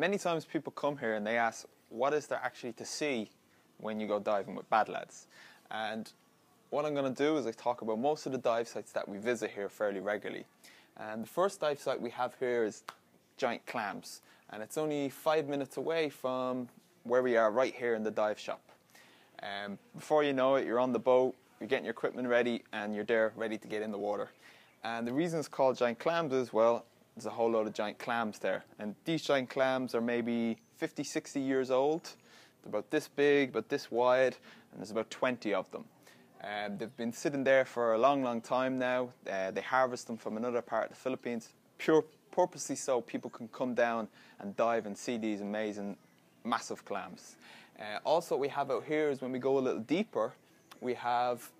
Many times people come here and they ask, what is there actually to see when you go diving with Bad Lads? And what I'm going to do is I talk about most of the dive sites that we visit here fairly regularly. And the first dive site we have here is Giant Clams, and it's only 5 minutes away from where we are right here in the dive shop. Before you know it, you're on the boat, you're getting your equipment ready, and you're there ready to get in the water. And the reason it's called Giant Clams is, well, there's a whole load of giant clams there. And these giant clams are maybe 50, 60 years old. They're about this big, about this wide, and there's about 20 of them. They've been sitting there for a long, long time now. They harvest them from another part of the Philippines, purposely so people can come down and dive and see these amazing, massive clams. Also, what we have out here is when we go a little deeper, we have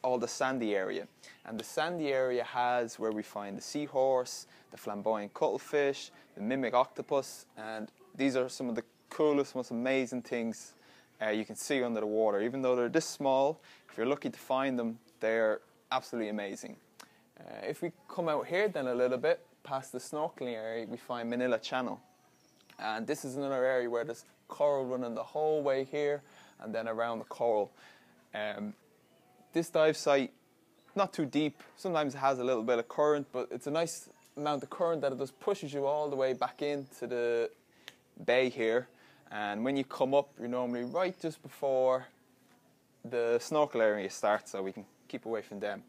all the sandy area. And the sandy area has where we find the seahorse, the flamboyant cuttlefish, the mimic octopus, and these are some of the coolest, most amazing things you can see under the water. Even though they're this small, if you're lucky to find them, they're absolutely amazing. If we come out here then a little bit, past the snorkeling area, we find Manila Channel. And this is another area where there's coral running the whole way here and then around the coral. This dive site, not too deep, sometimes it has a little bit of current, but it's a nice amount of current that it just pushes you all the way back into the bay here. And when you come up, you're normally right just before the snorkel area starts, so we can keep away from them.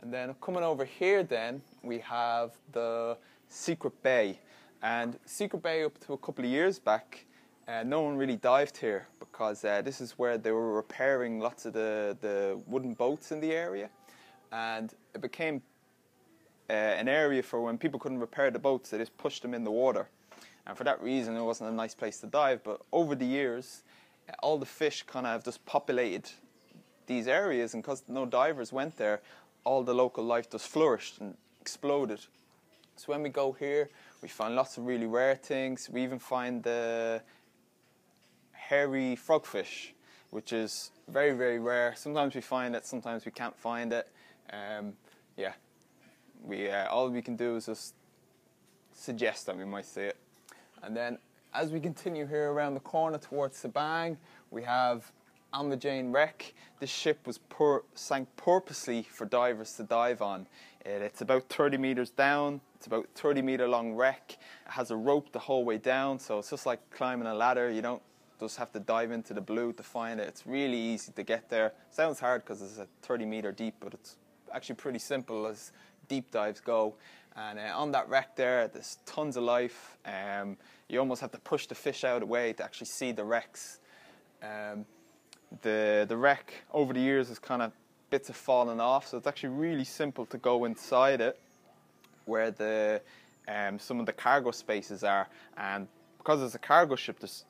And then coming over here then, we have the Secret Bay. And Secret Bay, up to a couple of years back, no one really dived here because this is where they were repairing lots of the wooden boats in the area. And it became an area for when people couldn't repair the boats, they just pushed them in the water. And for that reason, it wasn't a nice place to dive. But over the years, all the fish kind of just populated these areas, and because no divers went there, all the local life just flourished and exploded. So when we go here, we find lots of really rare things. We even find the hairy frogfish, which is very, very rare. Sometimes we find it, sometimes we can't find it. All we can do is just suggest that we might see it. And then as we continue here around the corner towards Sabang, we have Alma Jane Wreck. This ship was sank purposely for divers to dive on. It's about 30 meters down. It's about 30-meter long wreck. It has a rope the whole way down, so it's just like climbing a ladder. You don't just have to dive into the blue to find it. It's really easy to get there. Sounds hard because it's a 30-meter deep, but it's actually pretty simple as deep dives go. And on that wreck there's tons of life. You almost have to push the fish out of the way to actually see the wrecks. The wreck over the years has kind of bits have fallen off, so it's actually really simple to go inside it where the some of the cargo spaces are. And because it's a cargo ship, there's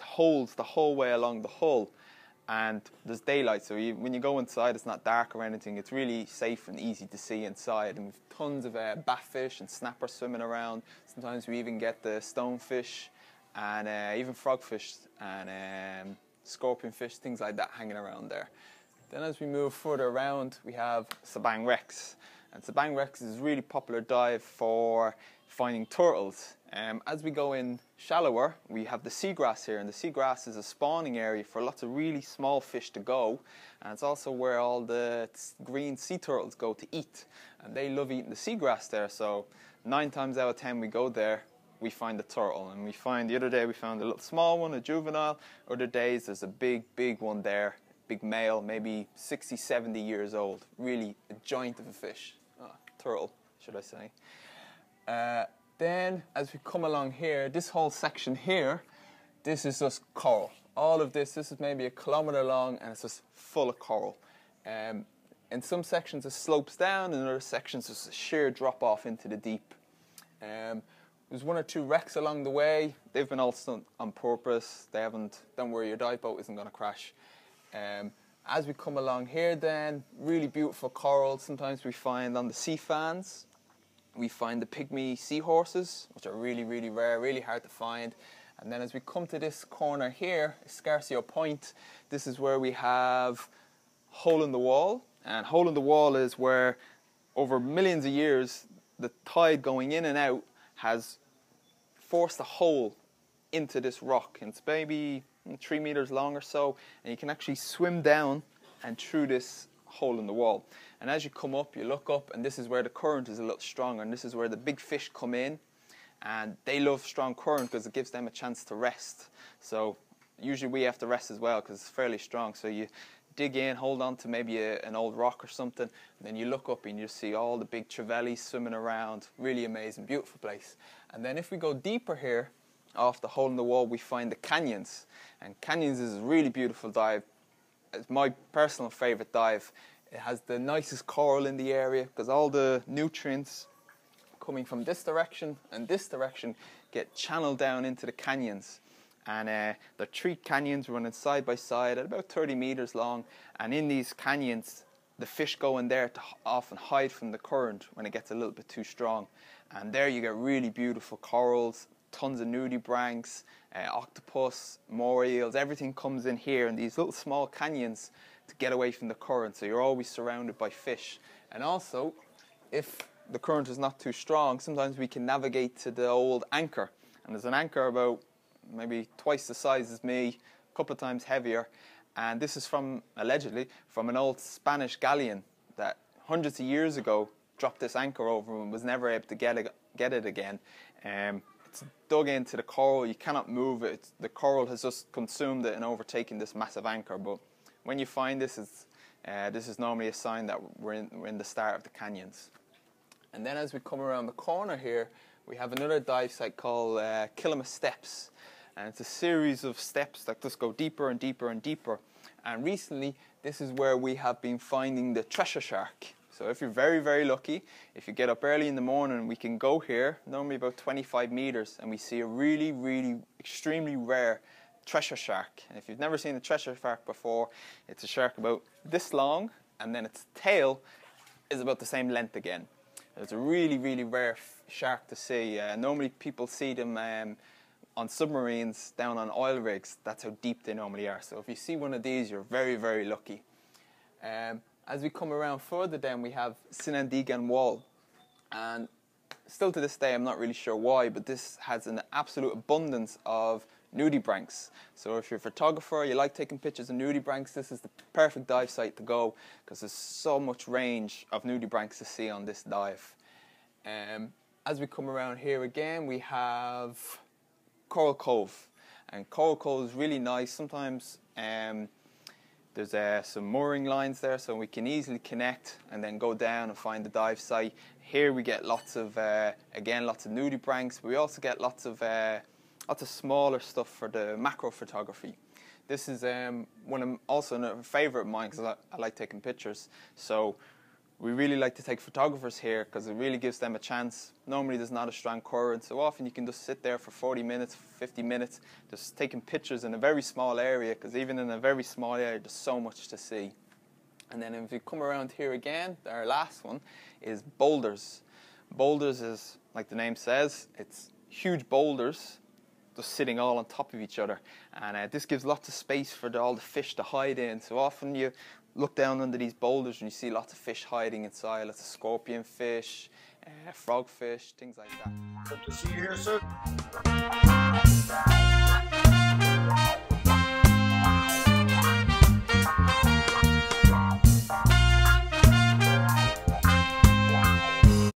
holes the whole way along the hull, and there's daylight, so when you go inside it's not dark or anything. It's really safe and easy to see inside, and we've tons of batfish and snappers swimming around. Sometimes we even get the stonefish and even frogfish and scorpionfish, things like that hanging around there. Then as we move further around, we have Sabang Rex, and Sabang Rex is a really popular dive for finding turtles. As we go in shallower, we have the seagrass here, and the seagrass is a spawning area for lots of really small fish to go, and it's also where all the green sea turtles go to eat, and they love eating the seagrass there. So 9 times out of 10 we go there, we find a turtle. And we find, the other day we found a little small one, a juvenile. Other days there's a big one there, big male, maybe 60, 70 years old, really a giant of a fish, turtle should I say. Then, as we come along here, this whole section here, this is just coral. All of this is maybe 1 kilometer long, and it's just full of coral. In some sections it slopes down, and in other sections there's a sheer drop off into the deep. There's 1 or 2 wrecks along the way. They've been all done on purpose. Don't worry, your dive boat isn't going to crash. As we come along here then, really beautiful coral. Sometimes we find on the sea fans, we find the pygmy seahorses, which are really, really rare, really hard to find. And then as we come to this corner here, Escarcio Point, this is where we have Hole in the Wall. And Hole in the Wall is where, over millions of years, the tide going in and out has forced a hole into this rock, and it's maybe 3 meters long or so, and you can actually swim down and through this hole in the wall. And as you come up, you look up, and this is where the current is a little stronger, and this is where the big fish come in, and they love strong current because it gives them a chance to rest. So usually we have to rest as well because it's fairly strong. So you dig in, hold on to maybe an old rock or something, and then you look up and you see all the big trevallies swimming around. Really amazing, beautiful place. And then if we go deeper here, off the hole in the wall, we find the canyons. And canyons is a really beautiful dive. It's my personal favorite dive. It has the nicest coral in the area because all the nutrients coming from this direction and this direction get channeled down into the canyons. And there are 3 canyons running side by side at about 30 meters long, and in these canyons the fish go in there to often hide from the current when it gets a little bit too strong. And there you get really beautiful corals, tons of nudibranchs, octopus, moray eels. Everything comes in here in these little small canyons to get away from the current, so you're always surrounded by fish. And also, if the current is not too strong, sometimes we can navigate to the old anchor, and there's an anchor about maybe twice the size as me, a couple of times heavier, and this is from, allegedly, from an old Spanish galleon that hundreds of years ago dropped this anchor over and was never able to get it again. It's dug into the coral, you cannot move it. The coral has just consumed it and overtaken this massive anchor. But when you find this, this is normally a sign that we're in the start of the canyons. And then as we come around the corner here, we have another dive site called Kilima Steps. And it's a series of steps that just go deeper and deeper and deeper. And recently, this is where we have been finding the treasure shark. So if you're very, very lucky, if you get up early in the morning, we can go here, normally about 25 meters, and we see a really, really extremely rare treasure shark. And if you've never seen a treasure shark before, it's a shark about this long, and then its tail is about the same length again. It's a really, really rare shark to see. Normally people see them on submarines down on oil rigs. That's how deep they normally are. So if you see one of these, you're very, very lucky. As we come around further down, we have Sinandigan Wall. And still to this day, I'm not really sure why, but this has an absolute abundance of nudibranchs. So if you're a photographer, you like taking pictures of nudibranchs, this is the perfect dive site to go because there's so much range of nudibranchs to see on this dive. As we come around here again, we have Coral Cove. And Coral Cove is really nice. Sometimes there's some mooring lines there, so we can easily connect and then go down and find the dive site. Here we get lots of, again, lots of nudibranchs, but we also get lots of smaller stuff for the macro photography. This is also a favourite of mine because I like taking pictures. So we really like to take photographers here because it really gives them a chance. Normally there's not a strong current, so often you can just sit there for 40 minutes, 50 minutes, just taking pictures in a very small area, because even in a very small area there's so much to see. And then if you come around here again, our last one is boulders. Boulders is, like the name says, it's huge boulders just sitting all on top of each other, and this gives lots of space for all the fish to hide in. So often you look down under these boulders and you see lots of fish hiding inside, lots of scorpion fish, frogfish, things like that. Good to see you here, sir.